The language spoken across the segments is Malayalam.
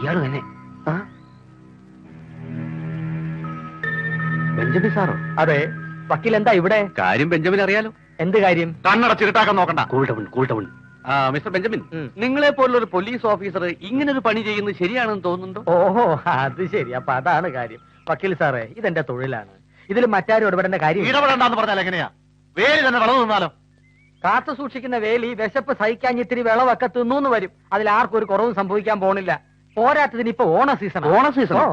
ഇയാള് തന്നെ. ബെഞ്ചമിൻ സാറോ? അതെ. വക്കീൽ എന്താ ഇവിടെ? കാര്യം ബെഞ്ചമിൻ അറിയാലോ. എന്ത് കാര്യം? കണ്ണടച്ചിട്ടാക്കാൻ നോക്കണ്ട. Cool down. മിസ്റ്റർ ബെഞ്ചമിൻ, നിങ്ങളെ പോലുള്ള ഒരു പോലീസ് ഓഫീസർ ഇങ്ങനെ ഒരു പണി ചെയ്യുന്നത് ശരിയാണെന്ന് തോന്നുന്നുണ്ടോ? ഓഹോ, അത് ശരി. അപ്പൊ അതാണ് കാര്യം. വക്കീൽ സാറേ, ഇതെന്റെ തൊഴിലാണ്. ഇതിൽ മറ്റാരും ഇടപെടേണ്ട കാര്യം. ഇടപെടണ്ടെന്ന് പറഞ്ഞാൽ എങ്ങനെയാ? വേലി തന്നെ വളർന്നു നിന്നാലോ? കാത്തു സൂക്ഷിക്കുന്ന വേലി വിശപ്പ് സഹിക്കാൻ ഇത്തിരി വിളവൊക്കെ തിന്നൂന്ന് വരും. അതിൽ ആർക്കും ഒരു കുറവും സംഭവിക്കാൻ പോണില്ല. പോരാത്തതിന് ഇപ്പൊ ഓണ സീസൺ. ഓണ സീസണോ?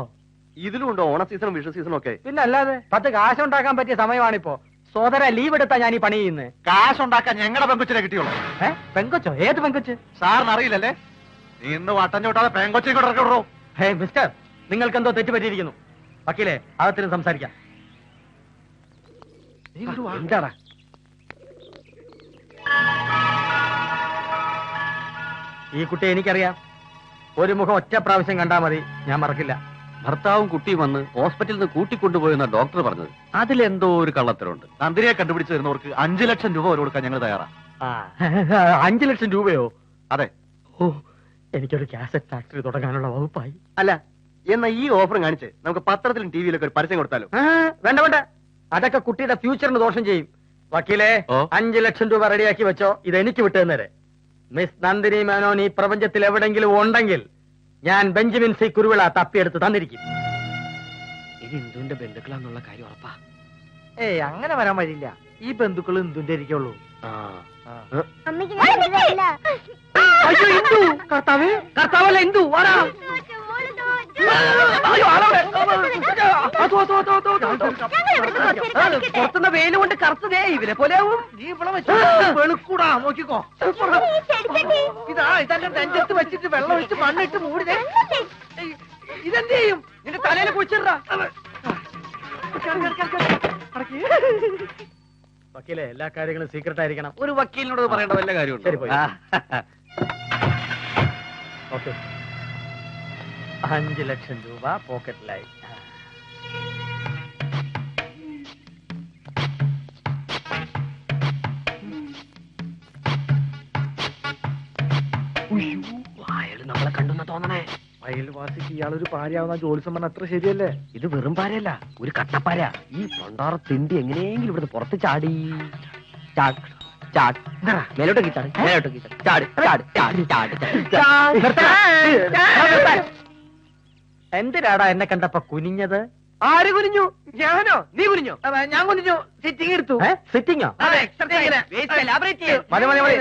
ഇതിലും ഉണ്ടോ ഓണ സീസണും വിഷു സീസണും ഒക്കെ? പിന്നെ അല്ലാതെ 10 കാശുണ്ടാക്കാൻ പറ്റിയ സമയമാണിപ്പോ. സോദര ലീവ് എടുത്താ ഞാൻ ഈ പണി ചെയ്യുന്നത്. കാശുണ്ടാക്കാൻ ഞങ്ങളുടെ പെങ്കൊച്ചിനെ കിട്ടിയുള്ളൂ. പെങ്കൊച്ചോ? ഏത് പെങ്കൊച്ച്? സാറിന് അറിയില്ലല്ലേ? നീ ഇന്ന് വട്ടം ചോട്ടാതെ പെങ്കൊച്ചെ ഇറക്കിവിടോ. ഹേ മിസ്റ്റർ, നിങ്ങൾക്ക് എന്തോ തെറ്റ് പറ്റിയിരിക്കുന്നു. വക്കീലെ, അകത്തിനും സംസാരിക്കാം. എന്താടാ? ഈ കുട്ടിയെ എനിക്കറിയാം. ഒരു മുഖം ഒറ്റ പ്രാവശ്യം കണ്ടാൽ മതി, ഞാൻ മറക്കില്ല. ഭർത്താവും കുട്ടിയും വന്ന് ഹോസ്പിറ്റലിൽ നിന്ന് കൂട്ടിക്കൊണ്ടുപോയെന്ന ഡോക്ടർ പറഞ്ഞത്. അതിലെന്തോ ഒരു കള്ളത്തരമുണ്ട്. നന്ദിനിയെ കണ്ടുപിടിച്ച് തരുന്നവർക്ക് 5 ലക്ഷം രൂപ വരെ കൊടുക്കാൻ ഞങ്ങൾ തയ്യാറാ. 5 ലക്ഷം രൂപയോ? അതെ. ഓ, എനിക്കൊരു കാസറ്റ് ഫാക്ടറി തുടങ്ങാനുള്ള വകുപ്പായി. അല്ല, എന്നാ ഈ ഓഫർ കാണിച്ച് നമുക്ക് പത്രത്തിലും ടിവിയിലൊക്കെ ഒരു പരസ്യം കൊടുത്താലോ? വേണ്ട വേണ്ട, അതൊക്കെ കുട്ടിയുടെ ഫ്യൂച്ചറിന് ദോഷം ചെയ്യും. വക്കീലെ, 5 ലക്ഷം രൂപ റെഡിയാക്കി വെച്ചോ. ഇത് എനിക്ക് വിട്ടുതന്നേരെ. മിസ് നന്ദിനി മേനോൻ ഈ പ്രപഞ്ചത്തിൽ എവിടെങ്കിലും ഉണ്ടെങ്കിൽ ഞാൻ ബെഞ്ചമിൻ സി കുരുവിള തപ്പിയെടുത്ത് തന്നിരിക്കും. ഇത് ഇന്ദുവിന്റെ ബന്ധുക്കളാന്നുള്ള കാര്യം ഉറപ്പാ? ഏയ്, അങ്ങനെ വരാൻ വഴിയില്ല. ഈ ബന്ധുക്കൾ ഇന്ദുവിന്റെ ഇരിക്കുള്ളൂ. അയ്യോ, ഇന്ദു! കർത്താവേ, കർത്താവല്ല ഇന്ദു, വാടാ. പുറത്തുന്ന വെയില് കൊണ്ട് കറുത്തതേ ഇവരെ പോലെ നീ ഇവിടെ വെളുക്കൂടാ. നോക്കിക്കോ, ഇതാ ഇതെല്ലാം നെഞ്ചത്ത് വെച്ചിട്ട് വെള്ളം ഒഴിച്ച് മണ്ണിട്ട് മൂടിതേ. ഇതെന്ത് ചെയ്യും? നിന്റെ തലയിൽ കുഴിച്ചിടാ. വക്കീലെ, എല്ലാ കാര്യങ്ങളും സീക്രട്ട് ആയിരിക്കണം. ഒരു വക്കീലിനോട് പറയേണ്ട വല്ല കാര്യമുണ്ട്? ശരി, പോയി. ഓക്കെ, 5 ലക്ഷം രൂപ പോക്കറ്റിലായി. അയാള് നമ്മളെ കണ്ടെന്ന് തോന്നണേ. അയൽവാസിക്ക് ഇയാളൊരു പാരയാവുന്ന ജോലിസം പറഞ്ഞ അത്ര ശരിയല്ലേ? ഇത് വെറും പാരയല്ല, ഒരു കട്ടപ്പാര. ഈ പണ്ടാറ തിണ്ടി എങ്ങനെയെങ്കിലും ഇവിടുന്ന് പുറത്ത് ചാടി മേലോട്ടേക്ക് ചാടി, മേലോട്ടേക്ക് ചാടി, ചാടി, ചാടി, ചാടി. എന്തിനാടാ എന്നെ കണ്ടപ്പോ കുനിഞ്ഞത്? ആര് കുനിഞ്ഞു? ഞാനോ? നീ കുനിഞ്ഞോ? ഞാൻ കുനിഞ്ഞു. സിറ്റിംഗ് എടുത്തു. സിറ്റിംഗോ? മതി മതി മതി,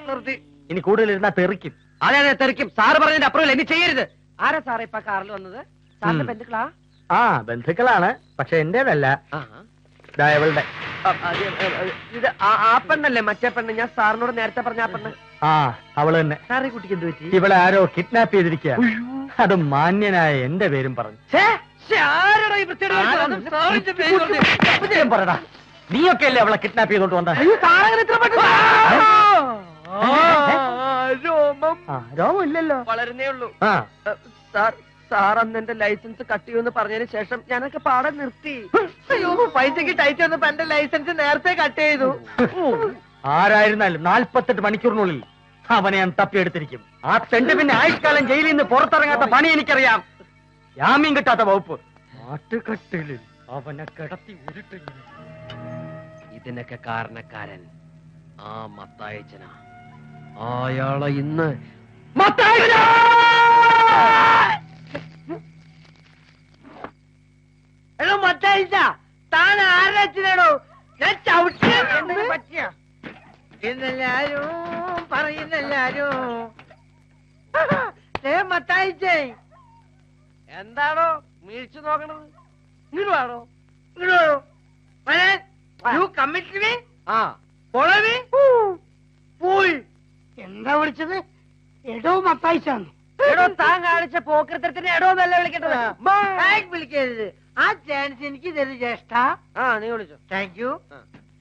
നിർത്തി. ഇനി കൂടുതൽ ഇരുന്നാ തെറിക്കും. അതെ അതെ, തെറിക്കും. സാറ് പറഞ്ഞതിന്റെ അപ്രൂവൽ ഇനി ചെയ്യരുത്. ആരാ സാറേ ഇപ്പൊ കാറിൽ വന്നത്? സാറിന്റെ ബന്ധുക്കളാ? ആ, ബന്ധുക്കളാണ്. പക്ഷെ എന്റേതല്ല, ഇവളുടെ. ഇത് ആ പെണ്ണല്ലേ? മറ്റേ പെണ്ണ്, ഞാൻ സാറിനോട് നേരത്തെ പറഞ്ഞ ആ പെണ്ണ്. ആ, അവള് തന്നെ. സാറേ, കുട്ടിക്ക് എന്ത് പറ്റി? ഇവളെ ആരോ കിഡ്നാപ്പ് ചെയ്തിരിക്കുക. അത് മാന്യനായ എന്റെ പേരും പറഞ്ഞു. പറടാ, നീയൊക്കെ അല്ലേ അവളെ കിഡ്നാപ്പ് ചെയ്തോണ്ട് വന്ന? രോമം ഇല്ലല്ലോ, വളരുന്നേ ഉള്ളൂ. സാർ അന്ന് എന്റെ ലൈസൻസ് കട്ട് ചെയ്യുമെന്ന് പറഞ്ഞതിന് ശേഷം ഞാനൊക്കെ പാടെ നിർത്തി. അയ്യോ, പൈസക്ക് ടൈറ്റ് വന്നപ്പോ എന്റെ ലൈസൻസ് നേരത്തെ കട്ട് ചെയ്തു. ആരായിരുന്നാലും 48 മണിക്കൂറിനുള്ളിൽ അവനെ ഞാൻ തപ്പിയെടുത്തിരിക്കും. ആ തെണ്ട് പിന്നെ ആയുഷ്കാലം ജയിലിൽ നിന്ന് പുറത്തിറങ്ങാത്ത പണി എനിക്കറിയാം. ജാമ്യം കിട്ടാത്ത വകുപ്പ്. നാട്ടുകെട്ടിലിൽ അവനെ കിടത്തി ഉരുട്ടില്ല. ഇതിനൊക്കെ കാരണക്കാരൻ ആ മത്തായച്ചനാ. അയാളെ ഇന്ന് എടോ മത്തായിച്ച, താൻ ആരുടെ അച്ഛനാണോ? ഞാൻ ചവിട്ടി പറ്റിയ എന്നെല്ലാരും പറയുന്നെല്ലാരും. മത്തായിച്ചേ, എന്താണോ വീഴ്ച നോക്കണത്? ഇങ്ങോട്ടാണോ? ഇങ്ങോട്ടോ? പോയി. എന്താ വിളിച്ചത്? എടോ മത്തായിച്ചാന്ന്. എടോ, താൻ കാണിച്ച പോക്കൃത്തരത്തിന് എടോ എന്നല്ല വിളിക്കേണ്ടത്. വിളിക്കരുത്. ആ ചാൻസ് എനിക്ക് തരുന്ന ജ്യേഷ്ഠ. ആ, നീ വിളിച്ചോ. Thank you.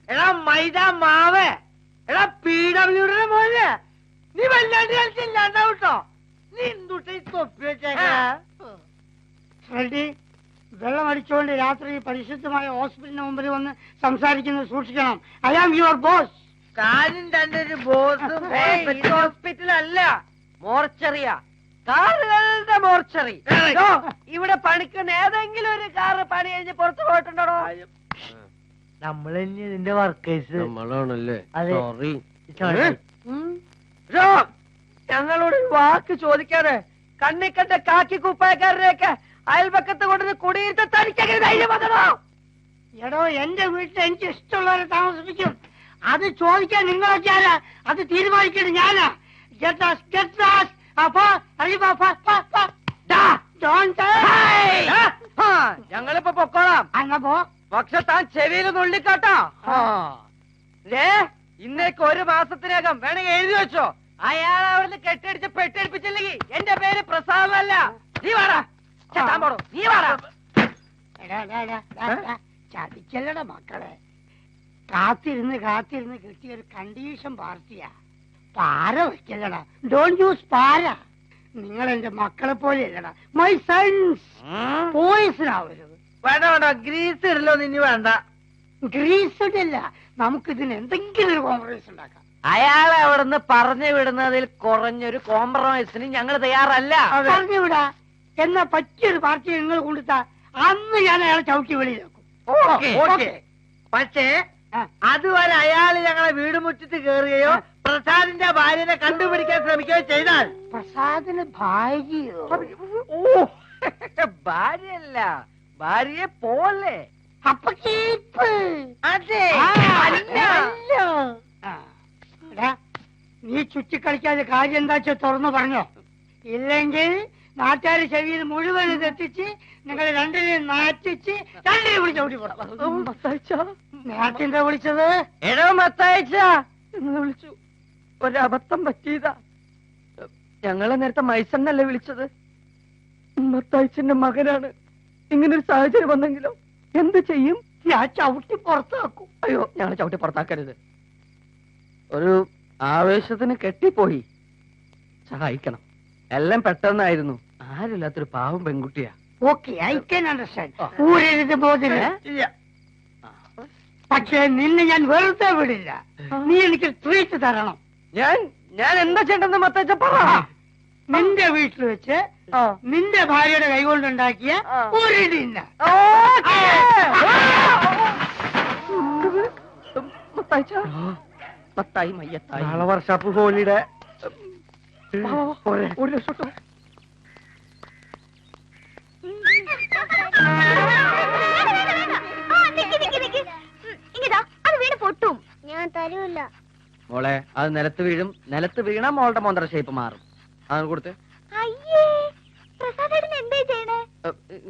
എടാ മൈദ മാവ്, എടാ PWയുടെ മോനെ, നീ വല്ലാണ്ട് കളിച്ചില്ലാണ്ടാവട്ടോ. നീ എന്തുട്ട തൊപ്പി വെച്ചേക്കാ? വെള്ളം അടിച്ചുകൊണ്ട് രാത്രി പരിശുദ്ധമായ ഹോസ്പിറ്റലിന് മുമ്പിൽ വന്ന് സംസാരിക്കുന്നത് സൂക്ഷിക്കണം. I am your boss. കാര്യം തന്റെ ഒരു ബോസ്. ഹോസ്പിറ്റലല്ല, മോർച്ചറിയാ. കാറുകളുടെ മോർച്ചറി. ഇവിടെ പണിക്കുന്ന ഏതെങ്കിലും ഒരു കാറ് പണി കഴിഞ്ഞ് പുറത്തു പോയിട്ടുണ്ടോ? നമ്മൾ തന്നെ ഇതിന്റെ വർക്കേഴ്സ്. നമ്മളാണല്ലേ? അതെ. ഞങ്ങളോട് വാക്ക് ചോദിക്കാതെ കണ്ണിക്കണ്ട കാക്കി കുപ്പായക്കാരനെയൊക്കെ അയൽപക്കത്ത് കൊണ്ടുവന്ന് കുടിയിരുത്ത തനിക്കങ്ങനെ ധൈര്യം വന്നതോ? എടോ, എന്റെ വീട്ടിൽ എനിക്ക് ഇഷ്ടമുള്ളവരെ താമസിപ്പിക്കും. അത് ചോദിക്കാൻ നിങ്ങളൊക്കെ ആരാ? അത് തീരുമാനിക്കണം ഞാനാ. ഞങ്ങളിപ്പോ പൊക്കോളാം. അന്നപ്പോ പക്ഷെ താൻ ചെവിയിൽ നുള്ളിക്കാട്ടോ. ഇന്നേക്ക് 1 മാസത്തിനകം വേണമെങ്കിൽ എഴുതി വെച്ചോ. അയാൾ അവിടുന്ന് കെട്ടിടിച്ച് പെട്ടിടിപ്പിച്ചില്ലെങ്കിൽ എന്റെ പേര് പ്രസാദമല്ല. നീ വാടാ, പോടോ, നീ വാടാ. ചതിക്കല്ലട മക്കളെ. കാത്തിരുന്ന് കാത്തിരുന്ന് കിട്ടിയ ഒരു കണ്ടീഷൻ പാർട്ടിയാ. പാര വെക്കല്ലടാ. ഡോണ്ട് യൂസ് പാര. നിങ്ങൾ എന്റെ മക്കളെ പോലെ അല്ലടാ. My sons. പോയിസൺ ആവരുത്. വേണ്ട വേണ്ട, ഗ്രീസ് ഇടലോ നിന്നു വേണ്ട. ഗ്രീസ് ഇടല്ല, നമുക്ക് ഇതിന് എന്തെങ്കിലും ഒരു കോംപ്രമൈസ് ഉണ്ടാക്കാം. അയാളെ അവിടുന്ന് പറഞ്ഞു വിടുന്നതിൽ കുറഞ്ഞൊരു കോംപ്രമൈസിന് ഞങ്ങൾ തയ്യാറല്ല. പറഞ്ഞു വിടാ. എന്നാ പറ്റിയൊരു പാർട്ടി നിങ്ങൾ കൊണ്ടുത്താ അന്ന് ഞാൻ അയാളെ ചവിട്ടി വെളിയിലാക്കും. പക്ഷേ അതുവരെ അയാൾ ഞങ്ങളെ വീട് മുറ്റത്ത് കയറുകയോ പ്രസാദിന്റെ ഭാര്യനെ കണ്ടുപിടിക്കാൻ ശ്രമിക്കുകയോ ചെയ്താൽ പ്രസാദിന് ഭാര്യയോ? ഭാര്യയല്ല, ഭാര്യയെ പോലെ. അപ്പൊ കേപ്പ്. അതെ. നീ ചുറ്റിക്കളിക്കാതെ കാര്യം എന്താ വെച്ചാൽ തുറന്നു പറഞ്ഞോ. ഇല്ലെങ്കിൽ നാട്ടുകാര് ചെവിയിൽ മുഴുവൻ ഇതെത്തിച്ച് നിങ്ങൾ രണ്ടിനെയും നാറ്റിച്ച് രണ്ടിനെ വിളിച്ച് ഓടി പോടാ. നേരത്തെ വിളിച്ചത് എടോ മത്തായിച്ച എന്ന് വിളിച്ചു. ഒരബദ്ധം പറ്റിയതാ. ഞങ്ങളെ നേരത്തെ മൈസണ്ണല്ലേ വിളിച്ചത്. മത്തായിച്ചന്റെ മകനാണ്. ഇങ്ങനൊരു സാഹചര്യം വന്നെങ്കിലോ എന്ത് ചെയ്യും? ഞാൻ ചവിട്ടി പുറത്താക്കും. അയ്യോ, ഞങ്ങളെ ചവിട്ടി പുറത്താക്കരുത്. ഒരു ആവേശത്തിന് കെട്ടിപ്പോയി. സഹായിക്കണം. എല്ലാം പെട്ടെന്നായിരുന്നു. ആരില്ലാത്തൊരു പാവം പെൺകുട്ടിയാ. Okay, I can understand. ഊരരുത് ബോധന. പക്ഷേ നിന്നെ ഞാൻ വെറുതെ വിടില്ല. നീ എനിക്ക് ട്രീറ്റ് തരണം. ഞാൻ എന്താ ചെയ്യണ്ടെന്ന് മത്തച്ച പറ. നിന്റെ വീട്ടിൽ വെച്ച് നിന്റെ ഭാര്യയുടെ കൈകൊണ്ടുണ്ടാക്കിയ ഒരു ഡിന്ന. മത്തായി മയ്യത്തായി. നാളെ വർഷാപ്പ് ഹോളിയുടെ 1 ലക്ഷം. പൊട്ടും. ഞാൻ തരൂല്ല മോളെ. അത് നിലത്ത് വീഴും. നിലത്ത് വീണ മോളുടെ മോന്തര ഷേപ്പ് മാറും. അത് കൊടുത്ത്. അയ്യേ, പ്രസാദേട്ടൻ എന്തേ ചെയ്യണേ?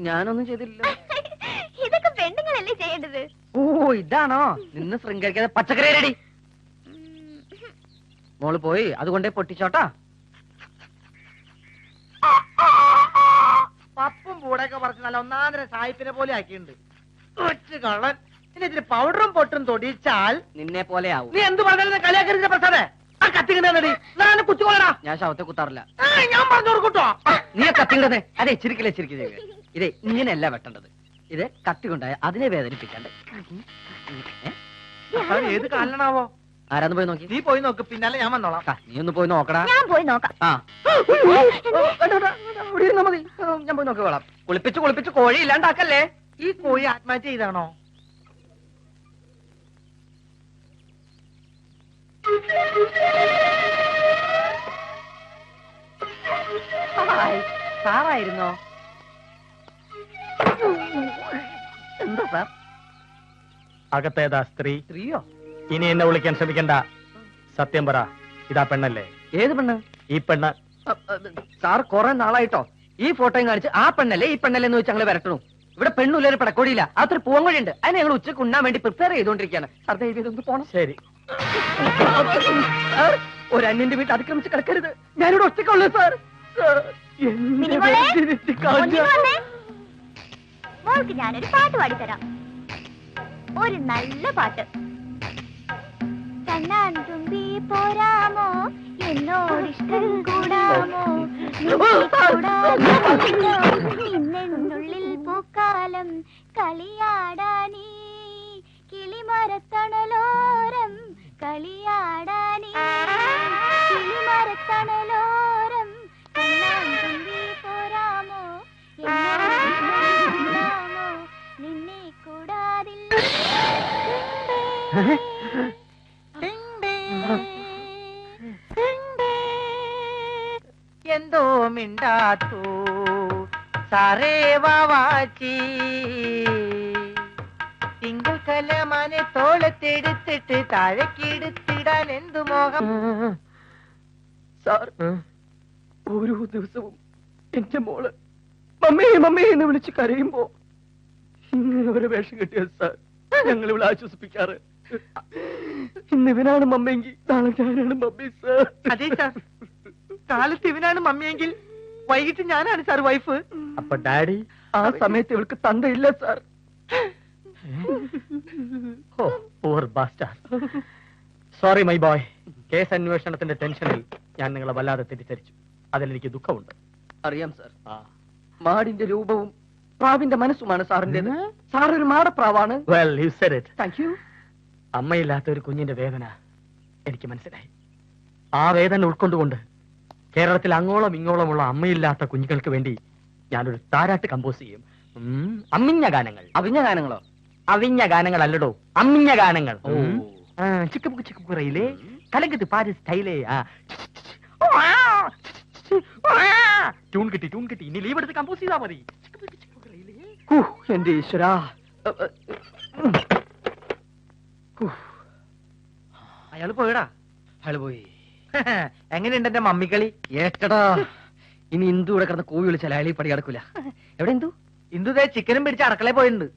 ഞാനൊന്നും ചെയ്തില്ല. ഇതൊക്കെ പെണ്ണുങ്ങളല്ലേ ചെയ്യേണ്ടത്. ഓ, ഇതാണോ? നിന്ന് ശൃംഗരിക്കാതെ പച്ചക്കറി റെഡി. മോള് പോയി അതുകൊണ്ടേ പൊട്ടിച്ചോട്ടാ. പപ്പും പൂടൊക്കെ പറിച്ച് നല്ല ഒന്നാന്തര സായിപ്പിനെ പോലെ ആക്കിയിട്ടുണ്ട്. ഒറ്റ കള്ളൻ. പിന്നെ ഇതിന് പൗഡറും പൊട്ടും തൊടിച്ചാൽ നിന്നെ പോലെ ആവും. നീ എന്ത് പറഞ്ഞാലും കളിയാക്കരുത് പ്രസാദേ. ആ കത്തിങ്ങടി ഞാൻ കുത്തിക്കൊള്ളടാ. ഞാൻ ശവത്തെ കുത്താറില്ല. ഞാൻ പറഞ്ഞു കൊടുക്കൂട്ടോ. നീ കത്തിണ്ടത്. അതെ, ചിരിക്കില്ല ചിരിക്കില്ല. ഇതേ ഇങ്ങനെയല്ല വെട്ടേണ്ടത്. ഇത് കത്തി കൊണ്ടായ അതിനെ വേദനിപ്പിക്കാണ്ട്. ഏത് കാലനാവോ? ആരാന്ന് പോയി നോക്കി? നീ പോയി നോക്ക്, പിന്നാലെ ഞാൻ വന്നോളാം. നീ ഒന്ന് പോയി നോക്കടാ. ഞാൻ പോയി നോക്കാം. ഇവിടെ ഇരുന്നാ മതി. ഞാൻ പോയി നോക്കിക്കോളാം. കുളിപ്പിച്ച് കോഴി ഇല്ലാണ്ടാക്കല്ലേ. ഈ കോഴി ആത്മഹത്യ ചെയ്താണോ? സാറായിരുന്നോ? എന്താ സാർ? അകത്തേതാ സ്ത്രീ? സ്ത്രീയോ? ഇനി എന്നെ വിളിക്കാൻ ശ്രമിക്കണ്ട. സത്യം പറ, ഇതാ പെണ്ണല്ലേ? ഏത് പെണ്ണ്? ഈ പെണ്ണ്. സാർ കുറെ നാളായിട്ടോ ഈ ഫോട്ടോയും കാണിച്ച് ആ പെണ്ണല്ലേ ഈ പെണ്ണല്ലേ എന്ന് വെച്ച് ഞങ്ങൾ വരട്ടണു. ഇവിടെ പെണ്ണുള്ള ഒരു പടക്കോടിയില്ല. അതൊരു പൂവങ്കോഴി ഉണ്ട്. അതിനെ ഞങ്ങൾ ഉച്ചക്ക് ഉണ്ണാൻ വേണ്ടി പ്രിപ്പയർ ചെയ്തോണ്ടിരിക്കുകയാണ്. സാർ ദയവ് ചെയ്തൊന്ന് പോണം. ശരി. ഒരു അന്യന്റെ വീട്ടിൽ അതിക്രമിച്ച് കിടക്കരുത്. ഞാനിവിടെ ഒറ്റക്കുള്ളൂ സാർ. മോൾക്ക് ഞാനൊരു പാട്ട് പാടിത്തരാം. ഒരു നല്ല പാട്ട്. കണ്ണാൻ തുമ്പി പോരാമോ, എന്നോടിഷ്ടം കൂടാമോ, നിന്നുള്ളിൽ പൂക്കാലം കളിയാടാനീ, കിളിമരത്തണലോരം കളിയാടാനീ, കിളിമരത്തണലോരം കണ്ണാൻ എന്തോ മിണ്ടാത്തു സാറേ വാവാച്ചി തിങ്കൾ കലമാനെ തോളത്തെടുത്തിട്ട് താഴേക്കെടുത്തിടാൻ എന്തു മോഹം. സാർ, ഓരോ ദിവസവും എന്റെ മോള് മമ്മേ മമ്മേ എന്ന് വിളിച്ച് കരയുമ്പോ ഇങ്ങനെ ഒരു വേഷം കിട്ടിയത് സാർ ഞങ്ങൾ ഇവിടെ ആശ്വസിപ്പിക്കാറ്. ഇന്ന് ഇവനാണ് മമ്മിയെങ്കിൽ നാളെ ഞാനാണ് മമ്മി സാർ. അതെ സാർ, കാലത്ത് ഇവനാണ് മമ്മിയെങ്കിൽ വൈകിട്ട് ഞാനാണ് സാർ വൈഫ്. അപ്പൊ ഡാഡി? ആ സമയത്ത് ഇവൾക്ക് തന്തയില്ല sir. Sorry my boy. Case അന്വേഷണത്തിന്റെ ടെൻഷനിൽ ഞാൻ നിങ്ങളെ വല്ലാതെ തെറ്റിദ്ധരിച്ചു. അതിലെനിക്ക് ദുഃഖമുണ്ട്. അറിയാം സാർ. മാടിന്റെ രൂപവും പ്രാവിന്റെ മനസ്സുമാണ് സാറിന്റേത്. സാർ ഒരു മാടപ്രാവാണ്. Well, you said it. Thank you. അമ്മയില്ലാത്ത ഒരു കുഞ്ഞിന്റെ വേദന എനിക്ക് മനസ്സിലായി. ആ വേദന ഉൾക്കൊണ്ടുകൊണ്ട് കേരളത്തിൽ അങ്ങോളം ഇങ്ങോളമുള്ള അമ്മയില്ലാത്ത കുഞ്ഞുങ്ങൾക്ക് വേണ്ടി ഞാനൊരു താരാട്ട് കമ്പോസ് ചെയ്യും. അമ്മിഞ്ഞ ഗാനങ്ങൾ. അവിഞ്ഞ ഗാനങ്ങളോ? അവിഞ്ഞ ഗാനങ്ങൾ അല്ലടോ, അമ്മിഞ്ഞ ഗാനങ്ങൾ. ചിക്കുറയിലെ കലങ്കത്ത് പാരി സ്റ്റൈലേ. ട്യൂൺ കിട്ടി, ട്യൂൺ കിട്ടി. ഇനി ലീവ് എടുത്ത് കമ്പോസ് ചെയ്താൽ മതി. എന്റെ ഈശ്വരാ. അയാള് പോയടാ. അയാള് പോയി. എങ്ങനെയുണ്ട് എന്റെ മമ്മിക്കളി? ഏട്ടടാ, ഇനി ഇന്ദു ഇവിടെ കിടന്ന് കോഴി വിളിച്ചാൽ അയാൾ ഈ പടി കിടക്കൂല. എവിടെ ഇന്ദു? ഇന്ദു ചിക്കനും പിടിച്ച് അടക്കളയിൽ പോയിട്ടുണ്ട്.